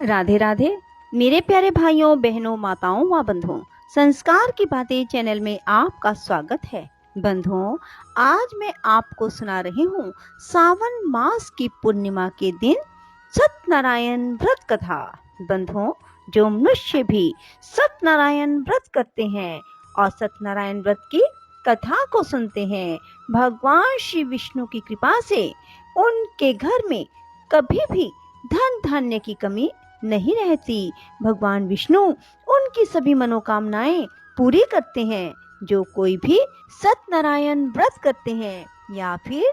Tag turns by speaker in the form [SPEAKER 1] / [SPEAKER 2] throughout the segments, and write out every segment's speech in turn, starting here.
[SPEAKER 1] राधे राधे मेरे प्यारे भाइयों बहनों माताओं व बंधुओं, संस्कार की बातें चैनल में आपका स्वागत है। बंधुओं, आज मैं आपको सुना रही हूँ सावन मास की पूर्णिमा के दिन सत्यनारायण व्रत कथा। बंधुओं, जो मनुष्य भी सत्यनारायण व्रत करते हैं और सत्यनारायण व्रत की कथा को सुनते हैं, भगवान श्री विष्णु की कृपा से उनके घर में कभी भी धन धान्य की कमी नहीं रहती। भगवान विष्णु उनकी सभी मनोकामनाएं पूरी करते हैं। जो कोई भी सत्यनारायण व्रत करते हैं या फिर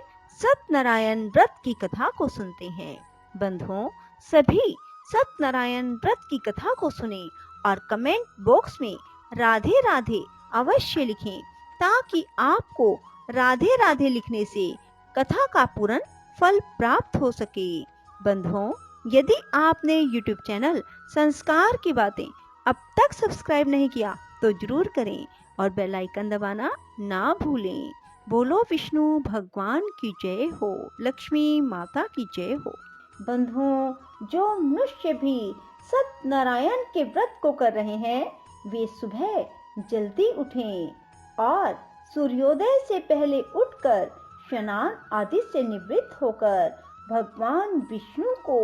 [SPEAKER 1] सत्यनारायण व्रत की कथा को सुनते हैं। बंधुओं, सभी सत्यनारायण व्रत की कथा को सुने और कमेंट बॉक्स में राधे राधे अवश्य लिखें, ताकि आपको राधे राधे लिखने से कथा का पूर्ण फल प्राप्त हो सके। बंधुओं, यदि आपने YouTube चैनल संस्कार की बातें अब तक सब्सक्राइब नहीं किया तो जरूर करें और बेल आइकन दबाना ना भूलें। बोलो विष्णु भगवान की जय हो, लक्ष्मी माता की जय हो। बंधुओं, जो मनुष्य भी सत्यनारायण के व्रत को कर रहे हैं, वे सुबह जल्दी उठें और सूर्योदय से पहले उठकर स्नान आदि से निवृत्त होकर भगवान विष्णु को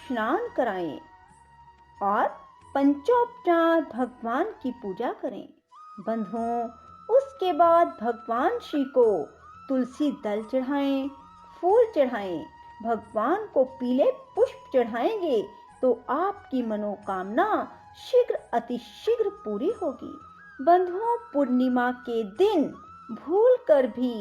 [SPEAKER 1] स्नान कराएं और पंचोपचार भगवान की पूजा करें। बंधुओं, उसके बाद भगवान श्री को तुलसी दल चढ़ाएं, फूल चढ़ाएं। भगवान को पीले पुष्प चढ़ाएंगे तो आपकी मनोकामना शीघ्र अतिशीघ्र पूरी होगी। बंधुओं, पूर्णिमा के दिन भूल कर भी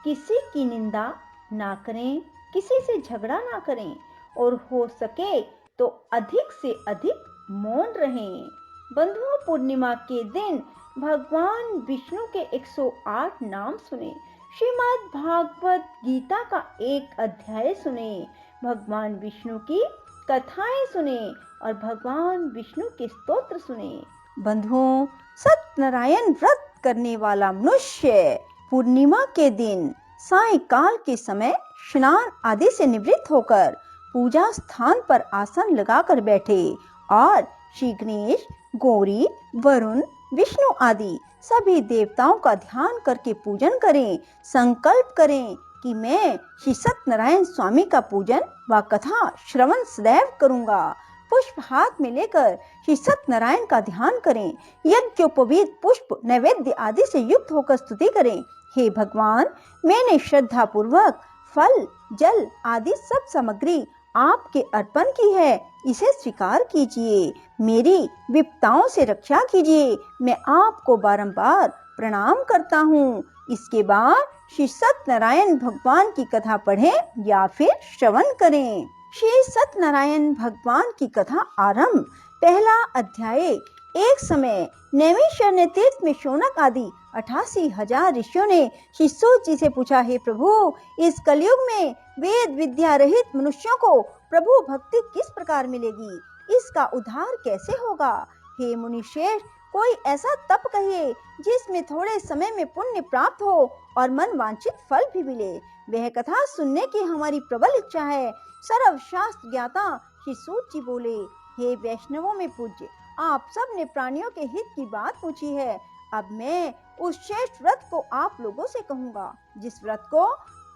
[SPEAKER 1] किसी की निंदा ना करें, किसी से झगड़ा ना करें और हो सके तो अधिक से अधिक मौन रहें। बंधुओं, पूर्णिमा के दिन भगवान विष्णु के 108 नाम सुने, श्रीमद् भागवत गीता का एक अध्याय सुने, भगवान विष्णु की कथाएं सुने और भगवान विष्णु के स्तोत्र सुने। बंधुओं, सत्यनारायण व्रत करने वाला मनुष्य पूर्णिमा के दिन सायंकाल के समय स्नान आदि से निवृत्त होकर पूजा स्थान पर आसन लगाकर बैठे और श्री गणेश, गौरी, वरुण, विष्णु आदि सभी देवताओं का ध्यान करके पूजन करें। संकल्प करें कि मैं श्री सत्यनारायण स्वामी का पूजन व कथा श्रवण सदैव करूंगा। पुष्प हाथ में लेकर श्री सत्यनारायण का ध्यान करें। यज्ञोपवीत पुष्प नैवेद्य आदि से युक्त होकर स्तुति करें। हे भगवान, मैंने श्रद्धा पूर्वक फल, जल आदि सब सामग्री आपके अर्पण की है, इसे स्वीकार कीजिए। मेरी विपदाओं से रक्षा कीजिए। मैं आपको बारंबार प्रणाम करता हूँ। इसके बाद श्री सत्यनारायण भगवान की कथा पढ़ें या फिर श्रवण करें। श्री सत्यनारायण भगवान की कथा आरंभ। पहला अध्याय। एक समय नैमिषारण्य तीर्थ में शौनक आदि 88,000 ऋषियों ने श्री सूत जी से पूछा, हे प्रभु, इस कलयुग में वेद विद्या रहित मनुष्यों को प्रभु भक्ति किस प्रकार मिलेगी? इसका उद्धार कैसे होगा? हे मुनिश्रेष्ठ, कोई ऐसा तप कहिए जिसमें थोड़े समय में पुण्य प्राप्त हो और मन वांछित फल भी मिले। वह कथा सुनने की हमारी प्रबल इच्छा है। सर्वशास्त्र ज्ञाता श्री सूत जी बोले, हे वैष्णवों में पूज्य, आप सब ने प्राणियों के हित की बात पूछी है। अब मैं उस श्रेष्ठ व्रत को आप लोगों से कहूँगा, जिस व्रत को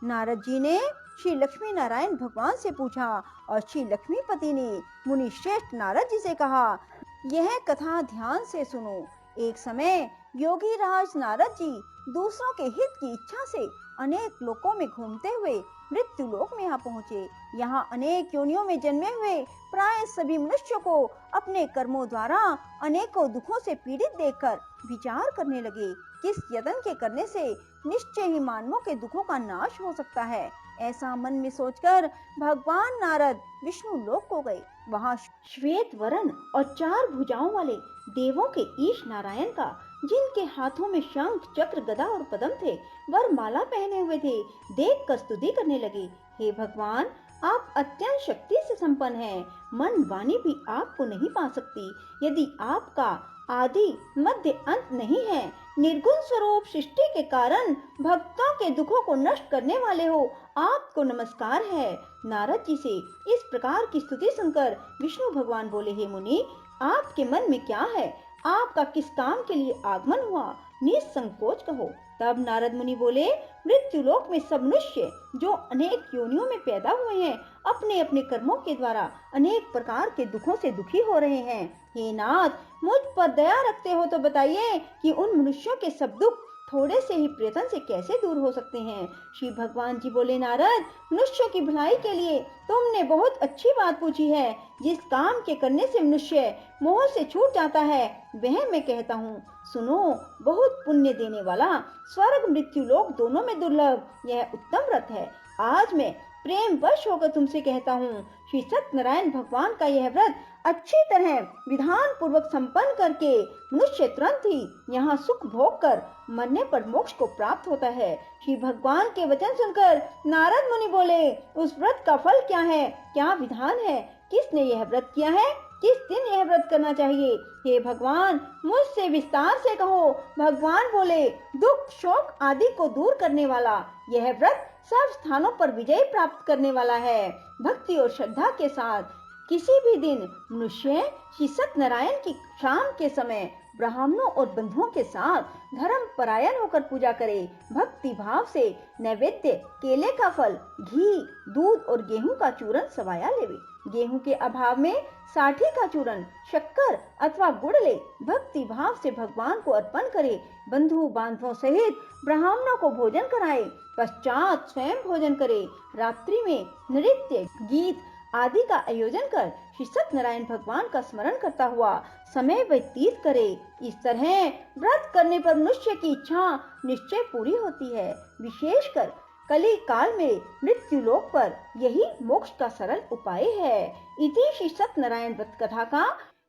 [SPEAKER 1] नारद जी ने श्री लक्ष्मी नारायण भगवान से पूछा और श्री लक्ष्मीपति ने मुनि श्रेष्ठ नारद जी से कहा। यह कथा ध्यान से सुनो। एक समय योगी राज नारद जी दूसरों के हित की इच्छा से अनेक लोकों में घूमते हुए मृत्यु लोक में यहाँ पहुँचे। यहाँ अनेक योनियों में जन्मे हुए प्राय सभी मनुष्यों को अपने कर्मों द्वारा अनेकों दुखों से पीड़ित देखकर विचार करने लगे, किस यत्न के करने से निश्चय ही मानवों के दुखों का नाश हो सकता है। ऐसा मन में सोचकर भगवान नारद विष्णु लोक को गए। वहाँ श्वेत वर्ण और 4 भुजाओं वाले देवों के ईश नारायण का, जिनके हाथों में शंख, चक्र, गदा और पद्म थे, वर माला पहने हुए थे, देख कर स्तुति करने लगे। हे भगवान, आप अत्यंत शक्ति से संपन्न हैं। मन वाणी भी आपको नहीं पा सकती। यदि आपका आदि मध्य अंत नहीं है निर्गुण स्वरूप सृष्टि के कारण भक्तों के दुखों को नष्ट करने वाले हो, आपको नमस्कार है। नारद जी से इस प्रकार की स्तुति सुनकर विष्णु भगवान बोले, हे मुनि, आपके मन में क्या है? आपका किस काम के लिए आगमन हुआ? निसंकोच कहो। तब नारद मुनि बोले, मृत्यु लोक में सब मनुष्य जो अनेक योनियों में पैदा हुए हैं, अपने अपने कर्मों के द्वारा अनेक प्रकार के दुखों से दुखी हो रहे हैं। हे नाथ, मुझ पर दया रखते हो तो बताइए कि उन मनुष्यों के सब दुख थोड़े से ही प्रयत्न से कैसे दूर हो सकते हैं? श्री भगवान जी बोले, नारद, मनुष्यों की भलाई के लिए तुमने बहुत अच्छी बात पूछी है। जिस काम के करने से मनुष्य मोह से छूट जाता है, वह मैं कहता हूँ, सुनो। बहुत पुण्य देने वाला, स्वर्ग मृत्यु लोक दोनों में दुर्लभ यह उत्तम व्रत है। आज मैं प्रेम वश होकर तुमसे कहता हूँ, श्री सत्यनारायण भगवान का यह व्रत अच्छी तरह विधान पूर्वक संपन्न करके मनुष्य तुरंत ही यहाँ सुख भोग कर मरने पर मोक्ष को प्राप्त होता है। श्री भगवान के वचन सुनकर नारद मुनि बोले, उस व्रत का फल क्या है? क्या विधान है? किसने यह व्रत किया है? किस दिन यह व्रत करना चाहिए? हे भगवान, मुझसे विस्तार से कहो। भगवान बोले, दुख शोक आदि को दूर करने वाला यह व्रत सब स्थानों पर विजय प्राप्त करने वाला है। भक्ति और श्रद्धा के साथ किसी भी दिन मनुष्य श्री सत्यनारायण की शाम के समय ब्राह्मणों और बंधुओं के साथ धर्म परायण होकर पूजा करे। भक्ति भाव से नैवेद्य केले का फल, घी, दूध और गेहूं का चूरन सवाया लेवे। गेहूं के अभाव में साठी का चूरन, शक्कर अथवा गुड़ ले भक्ति भाव से भगवान को अर्पण करे। बंधु बांधवों सहित ब्राह्मणों को भोजन कराए, पश्चात स्वयं भोजन करे। रात्रि में नृत्य गीत आदि का आयोजन कर श्री सत्यनारायण भगवान का स्मरण करता हुआ समय व्यतीत करे। इस तरह व्रत करने पर मनुष्य की इच्छा निश्चय पूरी होती है। विशेषकर कली काल में मृत्यु लोक पर यही मोक्ष का सरल उपाय है। इति श्री सत्यनारायण व्रत कथा का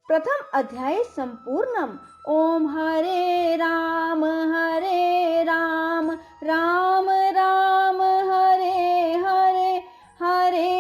[SPEAKER 1] प्रथम अध्याय संपूर्णम। ओम हरे राम राम राम हरे हरे, हरे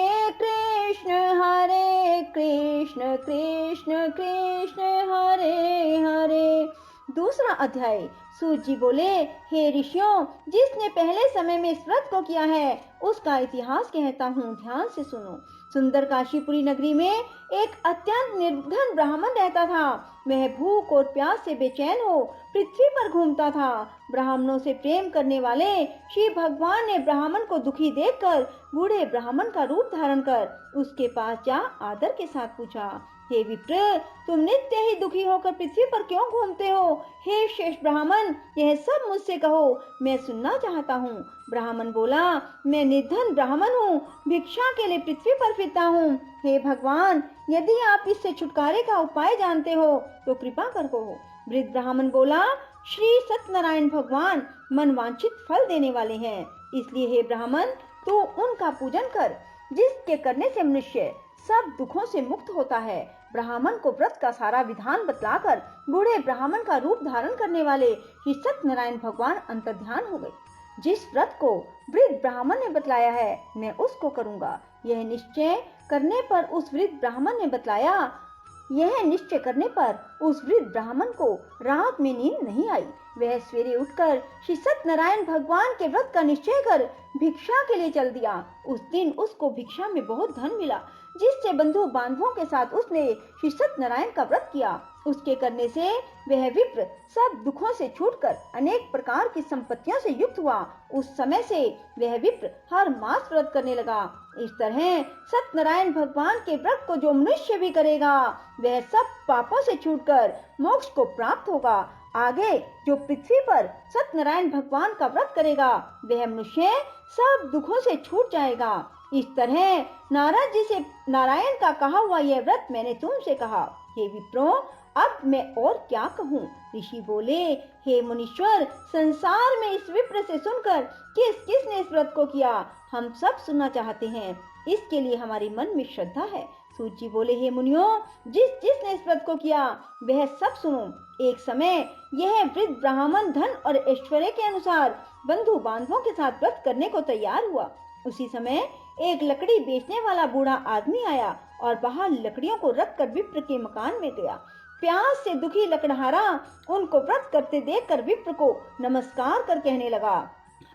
[SPEAKER 1] कृष्ण कृष्ण कृष्ण हरे हरे। दूसरा अध्याय। सूत जी बोले, हे ऋषियों, जिसने पहले समय में इस व्रत को किया है उसका इतिहास कहता हूँ, ध्यान से सुनो। सुंदर काशीपुरी नगरी में एक अत्यंत निर्धन ब्राह्मण रहता था। वह भूख और प्यास से बेचैन हो पृथ्वी पर घूमता था। ब्राह्मणों से प्रेम करने वाले श्री भगवान ने ब्राह्मण को दुखी देखकर बूढ़े ब्राह्मण का रूप धारण कर उसके पास जा आदर के साथ पूछा, हे विप्र, तुम नित्य ही दुखी होकर पृथ्वी पर क्यों घूमते हो? हे श्रेष्ठ ब्राह्मण, यह सब मुझसे कहो, मैं सुनना चाहता हूँ। ब्राह्मण बोला, मैं निर्धन ब्राह्मण हूँ, भिक्षा के लिए पृथ्वी पर फिरता हूँ। हे भगवान, यदि आप इससे छुटकारे का उपाय जानते हो तो कृपा करो। वृद्ध ब्राह्मण बोला, श्री सत्यनारायण भगवान मनवांछित फल देने वाले हैं, इसलिए हे ब्राह्मण, तू उनका पूजन कर, जिसके करने से मनुष्य सब दुखों से मुक्त होता है। ब्राह्मण को व्रत का सारा विधान बतलाकर बूढ़े ब्राह्मण का रूप धारण करने वाले श्री सत्यनारायण भगवान अंतर्ध्यान हो गए। जिस व्रत को वृद्ध ब्राह्मण ने बतलाया है मैं उसको करूंगा। यह निश्चय करने पर उस वृद्ध ब्राह्मण को रात में नींद नहीं आई। वह सवेरे उठकर श्री सत्यनारायण भगवान के व्रत का निश्चय कर भिक्षा के लिए चल दिया। उस दिन उसको भिक्षा में बहुत धन मिला, जिससे बंधु बांधवों के साथ उसने श्री सत्यनारायण का व्रत किया। उसके करने से वह विप्र सब दुखों से छूटकर अनेक प्रकार की संपत्तियों से युक्त हुआ। उस समय से वह विप्र हर मास व्रत करने लगा। इस तरह सत्यनारायण भगवान के व्रत को जो मनुष्य भी करेगा वह सब पापों से छूटकर मोक्ष को प्राप्त होगा। आगे जो पृथ्वी पर सत्यनारायण भगवान का व्रत करेगा वह मनुष्य सब दुखों से छूट जाएगा। इस तरह नारद जी से नारायण का कहा हुआ यह व्रत मैंने तुमसे कहा। हे विप्रो, अब मैं और क्या कहूँ? ऋषि बोले, हे मुनीश्वर, संसार में इस विप्र से सुनकर किस किसने इस व्रत को किया, हम सब सुनना चाहते हैं। इसके लिए हमारे मन में श्रद्धा है। सूत जी बोले, हे मुनियों, जिसने इस व्रत को किया वह सब सुनो। एक समय यह वृद्ध ब्राह्मण धन और ऐश्वर्य के अनुसार बंधु बांधवों के साथ व्रत करने को तैयार हुआ। उसी समय एक लकड़ी बेचने वाला बूढ़ा आदमी आया और बाहर लकड़ियों को रखकर विप्र के मकान में गया। प्यास से दुखी लकड़हारा उनको व्रत करते देखकर विप्र को नमस्कार कर कहने लगा,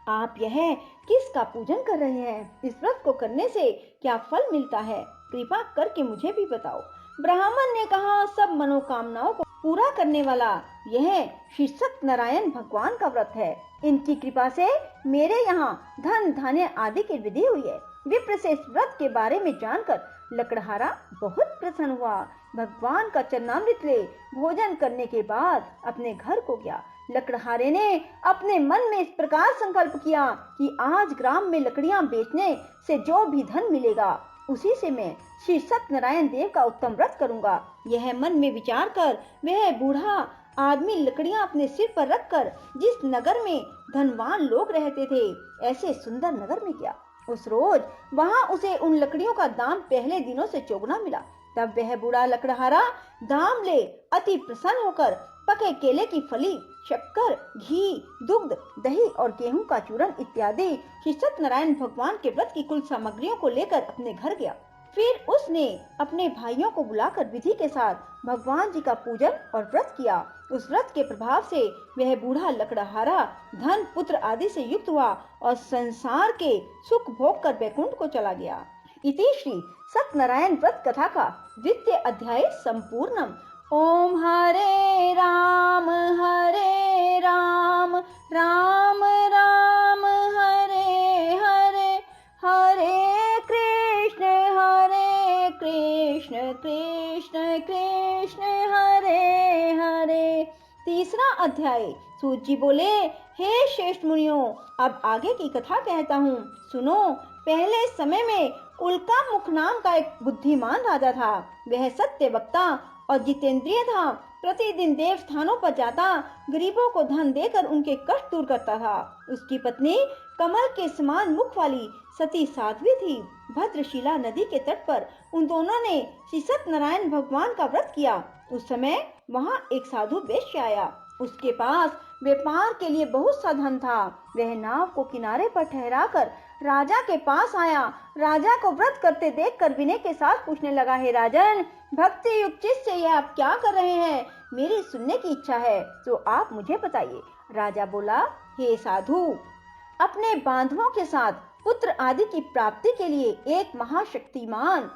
[SPEAKER 1] आप यह किसका पूजन कर रहे हैं? इस व्रत को करने से क्या फल मिलता है? कृपा करके मुझे भी बताओ। ब्राह्मण ने कहा, सब मनोकामनाओं को पूरा करने वाला यह श्री सत्यनारायण भगवान का व्रत है। इनकी कृपा से मेरे यहाँ धन धान्य आदि की विधि हुई है। विप्र से इस व्रत के बारे में जानकर लकड़हारा बहुत प्रसन्न हुआ। भगवान का चरणामृत ले भोजन करने के बाद अपने घर को गया। लकड़हारे ने अपने मन में इस प्रकार संकल्प किया कि आज ग्राम में लकड़ियां बेचने से जो भी धन मिलेगा उसी से मैं श्री सत्यनारायण देव का उत्तम व्रत करूंगा। यह मन में विचार कर वह बूढ़ा आदमी लकड़ियां अपने सिर पर रखकर जिस नगर में धनवान लोग रहते थे ऐसे सुंदर नगर में गया। उस रोज वहां उसे उन लकड़ियों का दाम पहले दिनों से चौगुना मिला। तब वह बूढ़ा लकड़हारा दाम ले अति प्रसन्न होकर पके केले की फली, शक्कर, घी, दुग्ध, दही और गेहूं का चूरन इत्यादि श्री सत्यनारायण भगवान के व्रत की कुल सामग्रियों को लेकर अपने घर गया। फिर उसने अपने भाइयों को बुलाकर विधि के साथ भगवान जी का पूजन और व्रत किया। उस व्रत के प्रभाव से वह बूढ़ा लकड़हारा धन पुत्र आदि से युक्त हुआ और संसार के सुख भोग कर बैकुंठ को चला गया। इति श्री सत्यनारायण व्रत कथा का 2वां अध्याय संपूर्णम। ओम हरे राम राम राम हरे हरे, हरे कृष्ण कृष्ण कृष्ण हरे हरे। 3वां अध्याय। सूत जी बोले, हे श्रेष्ठ मुनियों, अब आगे की कथा कहता हूँ, सुनो। पहले समय में उल्का मुख नाम का एक बुद्धिमान राजा था। वह सत्य वक्ता और जितेंद्रिय था। प्रतिदिन देव स्थानों पर जाता, गरीबों को धन देकर उनके कष्ट दूर करता था। उसकी पत्नी कमल के समान मुख वाली सती साध्वी थी। भद्रशिला नदी के तट पर उन दोनों ने श्री सत्यनारायण भगवान का व्रत किया। उस समय वहाँ एक साधु वैश्य आया। उसके पास व्यापार के लिए बहुत सा धन था। वह नाव को किनारे पर ठहराकर राजा के पास आया। राजा को व्रत करते देखकर विनय के साथ पूछने लगा, हे राजन, भक्ति युक्त चित्त से यह आप क्या कर रहे हैं? मेरी सुनने की इच्छा है, तो आप मुझे बताइए। राजा बोला, हे साधु, अपने बांधवों के साथ पुत्र आदि की प्राप्ति के लिए एक महाशक्तिमान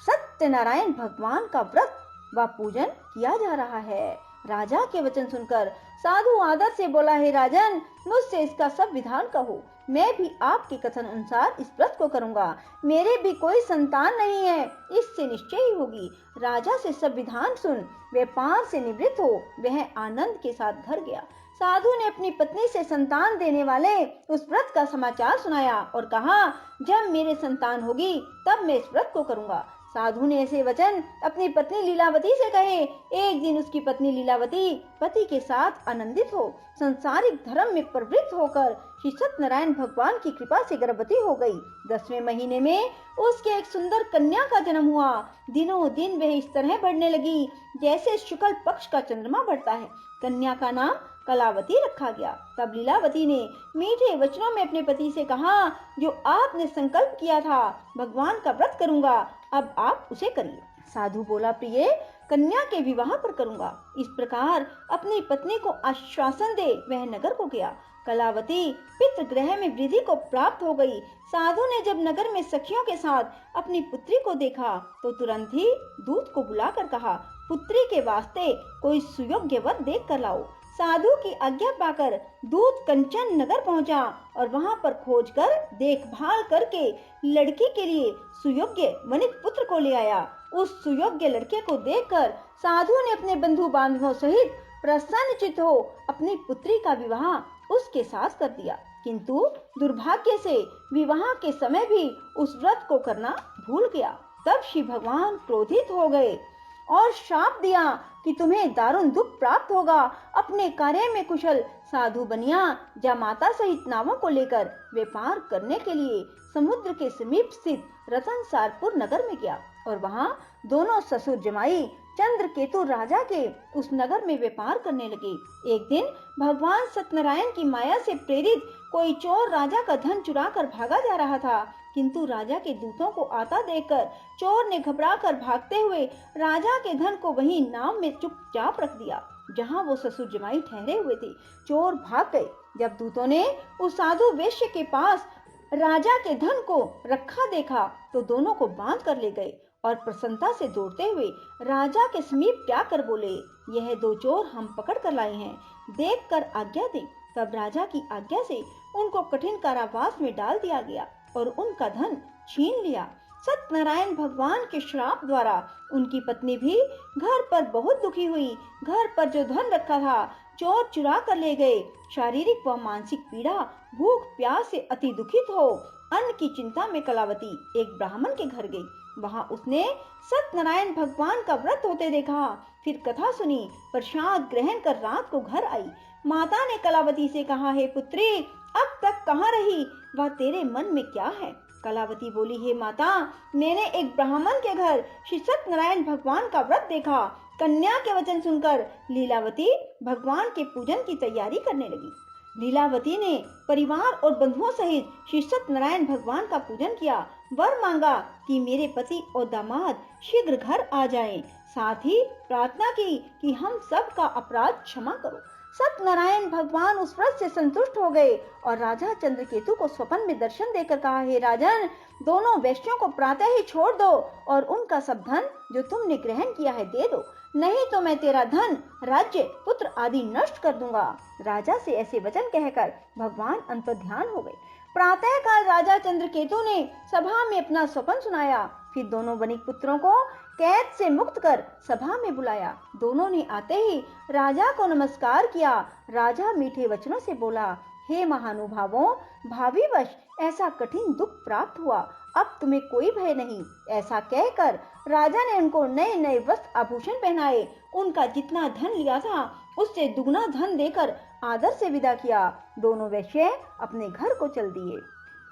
[SPEAKER 1] सत्यनारायण भगवान का व्रत व पूजन किया जा रहा है। राजा के वचन सुनकर साधु आदर से बोला, हे राजन, मुझसे इसका सब विधान कहो। मैं भी आपके कथन अनुसार इस व्रत को करूंगा। मेरे भी कोई संतान नहीं है, इससे निश्चय ही होगी। राजा से सब विधान सुन व्यापार से निवृत्त हो वह आनंद के साथ घर गया। साधु ने अपनी पत्नी से संतान देने वाले उस व्रत का समाचार सुनाया और कहा, जब मेरे संतान होगी तब मैं इस व्रत को करूंगा। साधु ने ऐसे वचन अपनी पत्नी लीलावती से कहे। एक दिन उसकी पत्नी लीलावती पति के साथ आनंदित हो संसारिक धर्म में प्रवृत्त होकर श्री सत्यनारायण भगवान की कृपा से गर्भवती हो गई। 10वें महीने में उसके एक सुंदर कन्या का जन्म हुआ। दिनों दिन वह इस तरह बढ़ने लगी जैसे शुक्ल पक्ष का चंद्रमा बढ़ता है। कन्या का नाम कलावती रखा गया। तब लीलावती ने मीठे वचनों में अपने पति से कहा, जो आपने संकल्प किया था भगवान का व्रत करूंगा, अब आप उसे करिए। साधु बोला, प्रिय, कन्या के विवाह पर करूंगा। इस प्रकार अपनी पत्नी को आश्वासन दे वह नगर को गया। कलावती पितृगृह में वृद्धि को प्राप्त हो गई। साधु ने जब नगर में सखियों के साथ अपनी पुत्री को देखा तो तुरंत ही दूत को बुलाकर कहा, पुत्री के वास्ते कोई सुयोग्य वर देख कर लाओ। साधु की आज्ञा पाकर दूत कंचन नगर पहुंचा और वहां पर खोजकर देखभाल करके लड़की के लिए सुयोग्य वनिक पुत्र को ले आया। उस सुयोग्य लड़के को देखकर साधु ने अपने बंधु बांधवों सहित प्रसन्नचित्त हो अपनी पुत्री का विवाह उसके साथ कर दिया। किंतु दुर्भाग्य से विवाह के समय भी उस व्रत को करना भूल गया। तब श्री भगवान क्रोधित हो गए और शाप दिया कि तुम्हें दारुण दुख प्राप्त होगा। अपने कार्य में कुशल साधु बनिया जामाता सहित नावों को लेकर व्यापार करने के लिए समुद्र के समीप स्थित रतनसारपुर नगर में गया और वहां दोनों ससुर जमाई चंद्रकेतु राजा के उस नगर में व्यापार करने लगे। एक दिन भगवान सत्यनारायण की माया से प्रेरित कोई चोर राजा का धन चुरा कर भागा जा रहा था किंतु राजा के दूतों को आता देखकर चोर ने घबराकर भागते हुए राजा के धन को वहीं नाव में चुपचाप रख दिया जहां वो ससुर जमाई ठहरे हुए थे। चोर भाग गए। जब दूतों ने उस साधु वेश्य के पास राजा के धन को रखा देखा तो दोनों को बांध कर ले गए और प्रसन्नता से दौड़ते हुए राजा के समीप जाकर बोले, यह दो चोर हम पकड़ कर लाए हैं, देख कर आज्ञा दे। तब राजा की आज्ञा से उनको कठिन कारावास में डाल दिया गया और उनका धन छीन लिया। सत्यनारायण भगवान के श्राप द्वारा उनकी पत्नी भी घर पर बहुत दुखी हुई। घर पर जो धन रखा था चोर चुरा कर ले गए। शारीरिक व मानसिक पीड़ा, भूख प्यास से अति दुखित हो अन्न की चिंता में कलावती एक ब्राह्मण के घर गई। वहां उसने सत्यनारायण भगवान का व्रत होते देखा। फिर कथा सुनी, प्रसाद ग्रहण कर रात को घर आई। माता ने कलावती से कहा, हे पुत्री, अब तक कहाँ रही, वह तेरे मन में क्या है? कलावती बोली, हे माता, मैंने एक ब्राह्मण के घर श्री सत्यनारायण भगवान का व्रत देखा। कन्या के वचन सुनकर लीलावती भगवान के पूजन की तैयारी करने लगी। लीलावती ने परिवार और बंधुओं सहित श्री सत्यनारायण भगवान का पूजन किया। वर मांगा कि मेरे पति और दामाद शीघ्र घर आ जाएं। साथ ही प्रार्थना की कि हम सब का अपराध क्षमा करो। सत्यनारायण भगवान उस व्रत से संतुष्ट हो गए और राजा चंद्रकेतु को स्वप्न में दर्शन देकर कहा, हे राजन, दोनों वेश्यों को प्रातः ही छोड़ दो और उनका सब धन जो तुमने ग्रहण किया है दे दो, नहीं तो मैं तेरा धन, राज्य, पुत्र आदि नष्ट कर दूंगा। राजा से ऐसे वचन कहकर भगवान अंतर्ध्यान हो गए। प्रातः काल राजा चंद्रकेतु ने सभा में अपना स्वप्न सुनाया। फिर दोनों वणिक पुत्रों को कैद से मुक्त कर सभा में बुलाया। दोनों ने आते ही राजा को नमस्कार किया। राजा मीठे वचनों से बोला, हे महानुभावों, भावीवश ऐसा कठिन दुख प्राप्त हुआ, अब तुम्हें कोई भय नहीं। ऐसा कहकर राजा ने उनको नए नए वस्त्र आभूषण पहनाए। उनका जितना धन लिया था उससे दुगना धन देकर आदर से विदा किया। दोनों वैश्य अपने घर को चल दिए।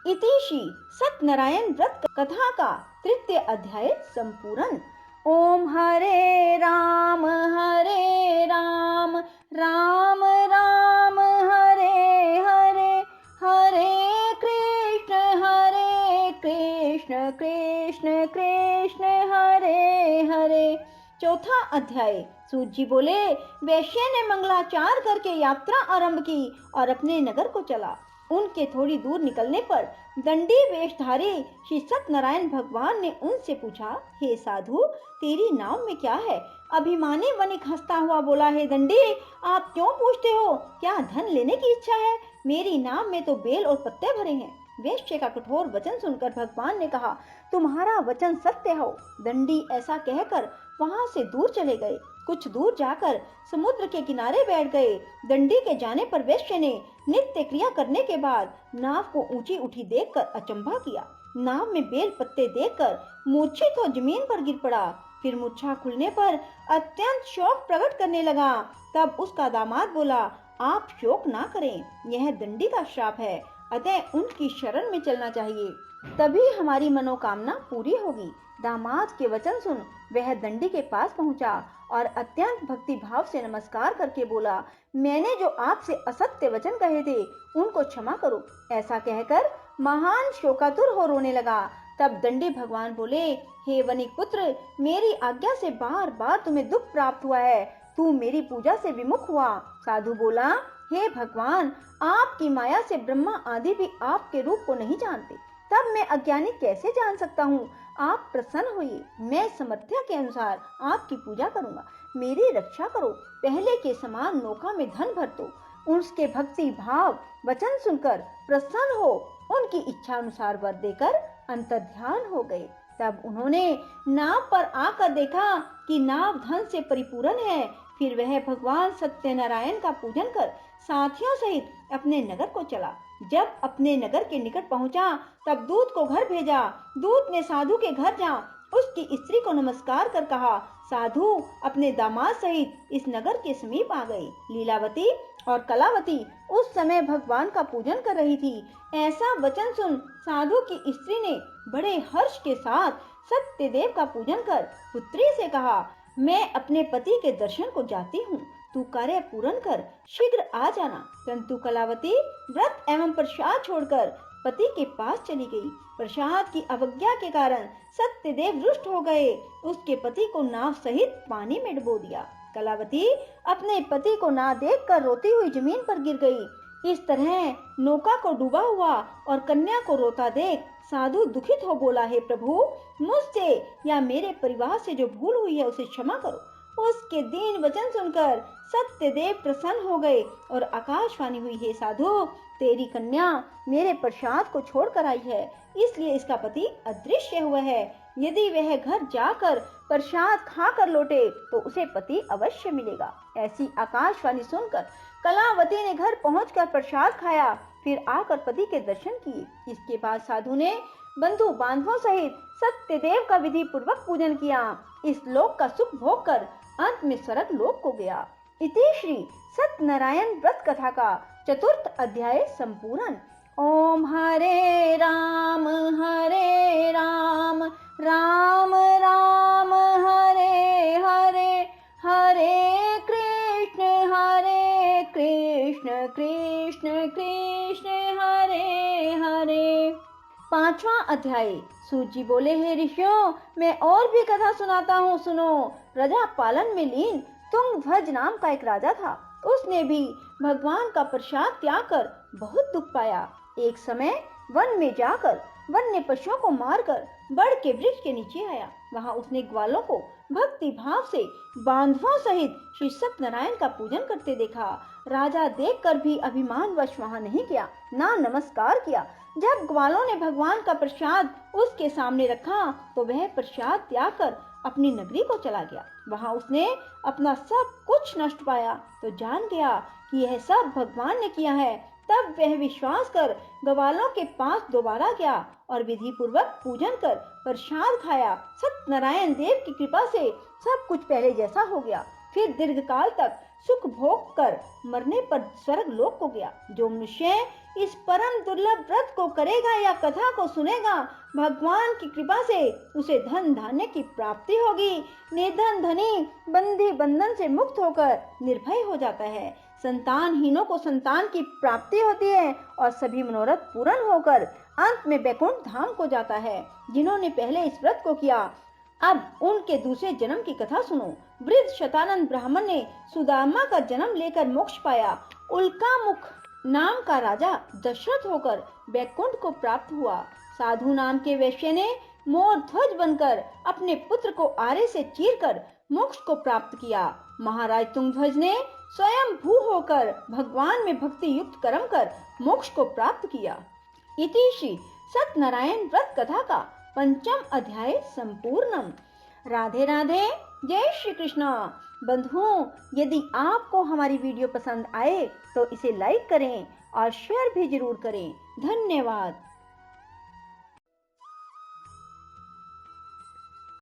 [SPEAKER 1] इतिश्री सत्यनारायण व्रत कथा का तृतीय अध्याय संपूर्ण। ओम हरे राम राम राम हरे हरे, हरे कृष्ण कृष्ण कृष्ण हरे हरे। चौथा अध्याय। सूत जी बोले, वैश्य ने मंगलाचार करके यात्रा आरंभ की और अपने नगर को चला। उनके थोड़ी दूर निकलने पर दंडी वेशधारी श्री सत्यनारायण भगवान ने उनसे पूछा, हे साधु, तेरी नाव में क्या है? अभिमानी वणिक हंसता हुआ बोला, हे दंडी, आप क्यों पूछते हो? क्या धन लेने की इच्छा है? मेरी नाव में तो बेल और पत्ते भरे हैं। वेश्य का कठोर वचन सुनकर भगवान ने कहा, तुम्हारा वचन सत्य हो। दंडी ऐसा कहकर वहां से दूर चले गए। कुछ दूर जाकर समुद्र के किनारे बैठ गए। दंडी के जाने पर वेश्य ने नित्य क्रिया करने के बाद नाव को ऊंची उठी देखकर अचंभा किया। नाव में बेल पत्ते देखकर मूर्छित हो जमीन पर गिर पड़ा। फिर मूर्छा खुलने पर अत्यंत शोक प्रकट करने लगा। तब उसका दामाद बोला, आप शोक ना करें, यह दंडी का श्राप है, अतः उनकी शरण में चलना चाहिए, तभी हमारी मनोकामना पूरी होगी। दामाद के वचन सुन वह दंडी के पास पहुंचा और अत्यंत भक्ति भाव से नमस्कार करके बोला, मैंने जो आपसे असत्य वचन कहे थे उनको क्षमा करो। ऐसा कहकर महान शोकातुर हो रोने लगा। तब दंडी भगवान बोले, हे वणिक पुत्र, मेरी आज्ञा से बार बार तुम्हें दुख प्राप्त हुआ है, तू मेरी पूजा से विमुख हुआ। साधु बोला, हे भगवान, आपकी माया से ब्रह्मा आदि भी आपके रूप को नहीं जानते, तब मैं अज्ञानी कैसे जान सकता हूँ? आप प्रसन्न होइए, मैं समर्थ्य के अनुसार आपकी पूजा करूंगा, मेरी रक्षा करो। पहले के समान नौका में धन भर दो। उसके भक्ति भाव वचन सुनकर प्रसन्न हो उनकी इच्छा अनुसार वर देकर अंतर्ध्यान हो गए। तब उन्होंने नाव पर आकर देखा कि नाव धन से परिपूर्ण है। फिर वह भगवान सत्यनारायण का पूजन कर साथियों सहित अपने नगर को चला। जब अपने नगर के निकट पहुंचा तब दूत को घर भेजा। दूत ने साधु के घर जा उसकी स्त्री को नमस्कार कर कहा, साधु अपने दामाद सहित इस नगर के समीप आ गए। लीलावती और कलावती उस समय भगवान का पूजन कर रही थी। ऐसा वचन सुन साधु की स्त्री ने बड़े हर्ष के साथ सत्यदेव का पूजन कर पुत्री से कहा, मैं अपने पति के दर्शन को जाती हूँ, तू कार्य पूर्ण कर शीघ्र आ जाना। परंतु कलावती व्रत एवं प्रसाद छोड़कर पति के पास चली गई। प्रसाद की अवज्ञा के कारण सत्यदेव रुष्ट हो गए। उसके पति को नाव सहित पानी में डुबो दिया। कलावती अपने पति को ना देखकर रोती हुई जमीन पर गिर गई। इस तरह नौका को डूबा हुआ और कन्या को रोता देख साधु दुखित हो बोला, हे प्रभु, मुझसे या मेरे परिवार से जो भूल हुई है उसे क्षमा करो। उसके दीन वचन सुनकर सत्यदेव प्रसन्न हो गए और आकाशवाणी हुई, हे साधु, तेरी कन्या मेरे प्रसाद को छोड़कर आई है, इसलिए इसका पति अदृश्य हुआ है। यदि वह घर जाकर प्रसाद खाकर लौटे तो उसे पति अवश्य मिलेगा। ऐसी आकाशवाणी सुनकर कलावती ने घर पहुंचकर प्रसाद खाया, फिर आकर पति के दर्शन किए। इसके बाद साधु ने बंधु बांधवों सहित सत्यदेव का विधि पूर्वक पूजन किया। इस लोक का सुख भोग कर अंत में स्वर्ग लोक को गया। इति श्री सत्यनारायण व्रत कथा का 4th अध्याय संपूर्ण। ओम हरे राम राम राम हरे हरे, हरे कृष्ण कृष्ण कृष्ण हरे हरे। 5वां अध्याय। सूत जी बोले, हे ऋषियों, मैं और भी कथा सुनाता हूँ, सुनो। प्रजा पालन में लीन तुंगध्वज नाम का एक राजा था। उसने भी भगवान का प्रसाद त्याग कर बहुत दुख पाया। एक समय वन में जाकर वन्य पशुओं को मारकर बड़ के वृक्ष के नीचे आया। वहां उसने ग्वालों को भक्ति भाव से बांधवों सहित श्री सत्यनारायण का पूजन करते देखा। राजा देखकर भी अभिमानवश वहां नहीं गया, ना नमस्कार किया। जब ग्वालों ने भगवान का प्रसाद उसके सामने रखा तो वह प्रसाद त्याग कर अपनी नगरी को चला गया। वहां उसने अपना सब कुछ नष्ट पाया तो जान गया कि यह सब भगवान ने किया है। तब वह विश्वास कर ग्वालों के पास दोबारा गया और विधि पूर्वक पूजन कर प्रसाद खाया। सत्यनारायण देव की कृपा से सब कुछ पहले जैसा हो गया। फिर दीर्घकाल तक सुख भोग कर मरने पर स्वर्ग लोक को गया। जो मनुष्य इस परम दुर्लभ व्रत को करेगा या कथा को सुनेगा, भगवान की कृपा से उसे धन धान्य की प्राप्ति होगी। निर्धन धनी बंधी बंधन से मुक्त होकर निर्भय हो जाता है। संतानहीनों को संतान की प्राप्ति होती है और सभी मनोरथ पूर्ण होकर अंत में वैकुंठ धाम को जाता है। जिन्होंने पहले इस व्रत को किया, अब उनके दूसरे जन्म की कथा सुनो। वृद्ध शतानंद ब्राह्मण ने सुदामा का जन्म लेकर मोक्ष पाया। उल्कामुख नाम का राजा दशरथ होकर वैकुंठ को प्राप्त हुआ। साधु नाम के वैश्य ने मोर ध्वज बनकर अपने पुत्र को आरे से चीरकर मोक्ष को प्राप्त किया। महाराज तुंगध्वज ने स्वयं भू होकर भगवान में भक्ति युक्त कर्म कर मोक्ष को प्राप्त किया। इति श्री सत्यनारायण व्रत कथा का 5वां अध्याय संपूर्णम। राधे राधे, जय श्री कृष्ण। बंधुओं, यदि आपको हमारी वीडियो पसंद आए तो इसे लाइक करें और शेयर भी जरूर करें। धन्यवाद।